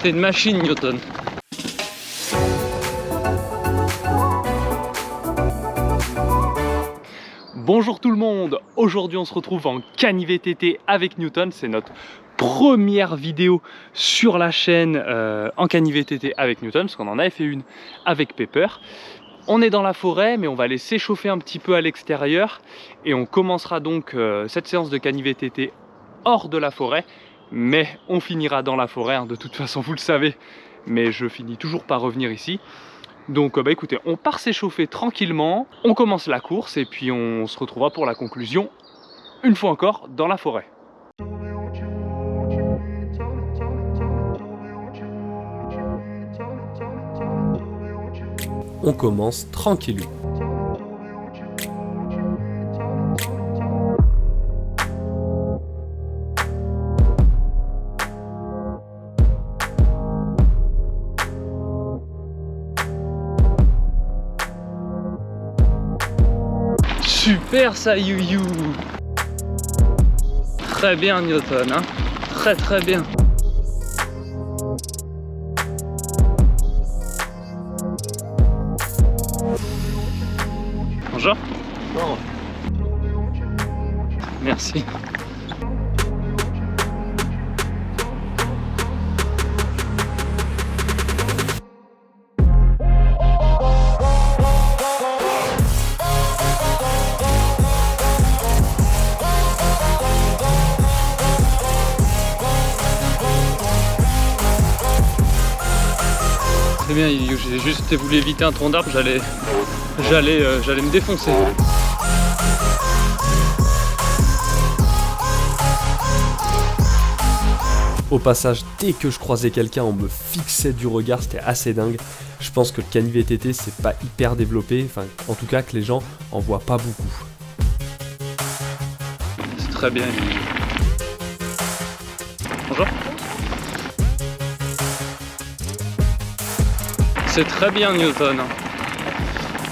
T'es une machine, Newton. Bonjour tout le monde, aujourd'hui on se retrouve en CaniVTT avec Newton, c'est notre première vidéo sur la chaîne en CaniVTT avec Newton, parce qu'on en avait fait une avec Pepper. On est dans la forêt, mais on va aller s'échauffer un petit peu à l'extérieur et on commencera donc cette séance de CaniVTT hors de la forêt, mais on finira dans la forêt, hein, de toute façon vous le savez, mais je finis toujours par revenir ici. Donc bah écoutez, on part s'échauffer tranquillement, on commence la course et puis on se retrouvera pour la conclusion, une fois encore, dans la forêt. On commence tranquillou. Super ça, you. Très bien, Newton, hein. Très bien. Bonjour. Non. Merci. Très bien, j'ai juste voulu éviter un tronc d'arbre, j'allais me défoncer. Au passage, dès que je croisais quelqu'un, on me fixait du regard, c'était assez dingue. Je pense que le CaniVTT c'est pas hyper développé, enfin en tout cas que les gens en voient pas beaucoup. C'est très bien. Bonjour. C'est très bien, Newton.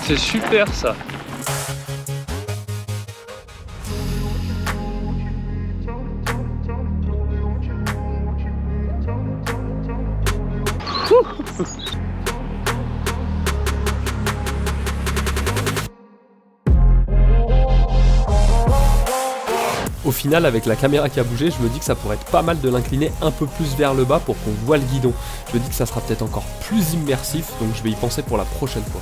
C'est super ça. Au final, avec la caméra qui a bougé, je me dis que ça pourrait être pas mal de l'incliner un peu plus vers le bas pour qu'on voit le guidon. Je me dis que ça sera peut-être encore plus immersif, donc je vais y penser pour la prochaine fois.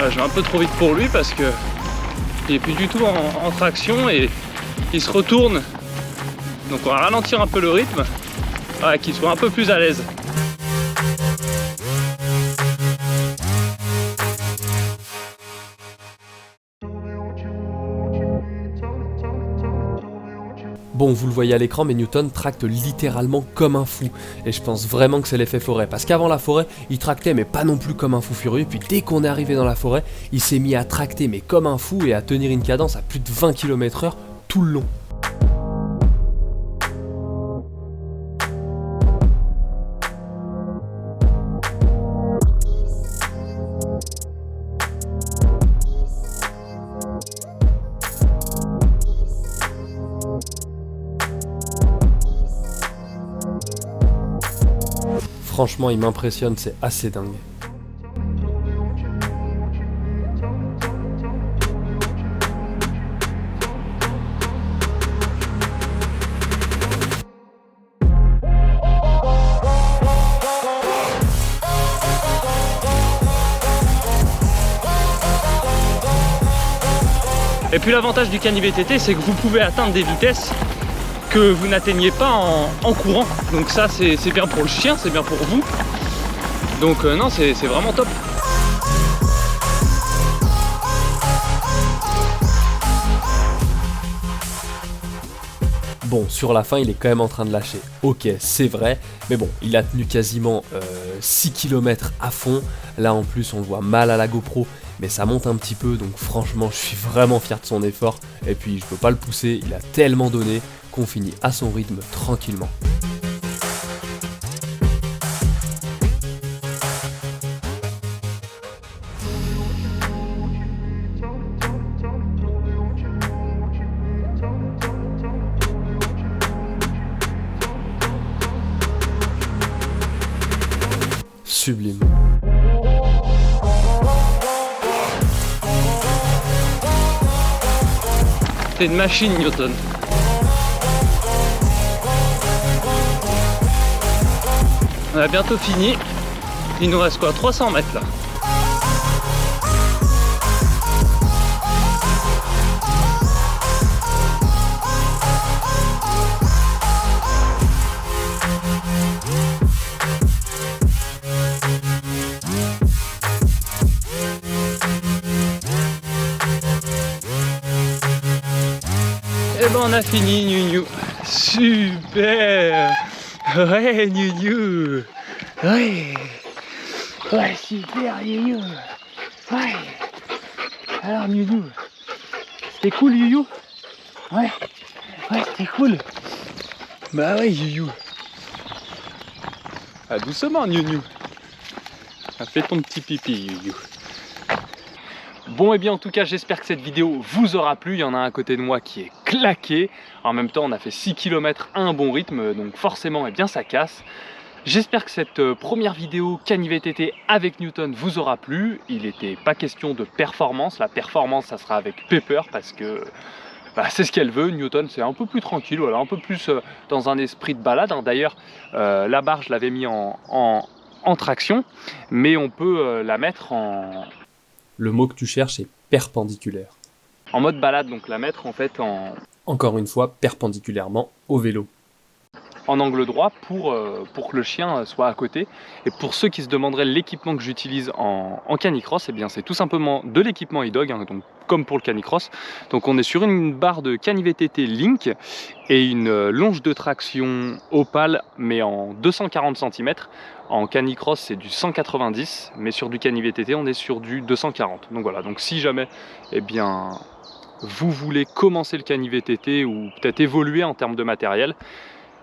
Je vais un peu trop vite pour lui parce que il est plus du tout en traction et il se retourne. Donc on va ralentir un peu le rythme, qu'il soit un peu plus à l'aise. Bon, vous le voyez à l'écran, mais Newton tracte littéralement comme un fou. Et je pense vraiment que c'est l'effet forêt. Parce qu'avant la forêt, il tractait, mais pas non plus comme un fou furieux. Puis dès qu'on est arrivé dans la forêt, il s'est mis à tracter, mais comme un fou, et à tenir une cadence à plus de 20 km/h tout le long. Franchement, il m'impressionne, c'est assez dingue. Et puis l'avantage du CaniVTT, c'est que vous pouvez atteindre des vitesses que vous n'atteignez pas en courant. Donc ça c'est bien pour le chien, c'est bien pour vous. Donc non, c'est vraiment top. Bon, sur la fin, il est quand même en train de lâcher. Ok, c'est vrai, mais bon, il a tenu quasiment 6 km à fond. Là, en plus, on le voit mal à la GoPro, mais ça monte un petit peu, donc franchement, je suis vraiment fier de son effort. Et puis, je peux pas le pousser, il a tellement donné qu'on finit à son rythme tranquillement. sublime. C'est une machine, Newton. On a bientôt fini. Il nous reste quoi, 300 mètres là. Et ben on a fini, Niu. Super. Ouais, Niu. Ouais. Ouais, super, Niu. Ouais. Alors, Niu. C'était cool, Niu. Ouais. Ouais, c'était cool. Bah ouais, Niu. Ah, doucement, Niu. Fais ton petit pipi, Niu. Bon, et bien en tout cas j'espère que cette vidéo vous aura plu. Il y en a un à côté de moi qui est claqué. En même temps on a fait 6 km à un bon rythme, donc forcément eh bien ça casse. J'espère que cette première vidéo CaniVTT avec Newton vous aura plu. Il n'était pas question de performance. La performance ça sera avec Pepper parce que c'est ce qu'elle veut. Newton c'est un peu plus tranquille, voilà, un peu plus dans un esprit de balade. D'ailleurs la barre je l'avais mis en traction, mais on peut la mettre en... Le mot que tu cherches est perpendiculaire. En mode balade, donc la mettre en fait Encore une fois, perpendiculairement au vélo. En angle droit pour que le chien soit à côté. Et pour ceux qui se demanderaient l'équipement que j'utilise en canicross, eh bien c'est tout simplement de l'équipement e-dog, hein, donc comme pour le canicross. Donc on est sur une barre de CaniVTT Link et une longe de traction Opale mais en 240 cm. En canicross c'est du 190, mais sur du CaniVTT on est sur du 240. Donc voilà, donc si jamais eh bien, vous voulez commencer le CaniVTT ou peut-être évoluer en termes de matériel,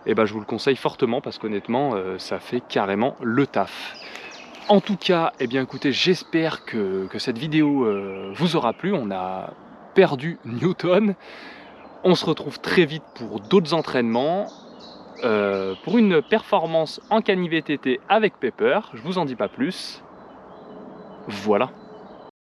eh ben, je vous le conseille fortement parce qu'honnêtement ça fait carrément le taf. En tout cas, eh bien, écoutez, j'espère que cette vidéo vous aura plu. On a perdu Newton. On se retrouve très vite pour d'autres entraînements. Pour une performance en CaniVTT avec Pepper. Je vous en dis pas plus. Voilà.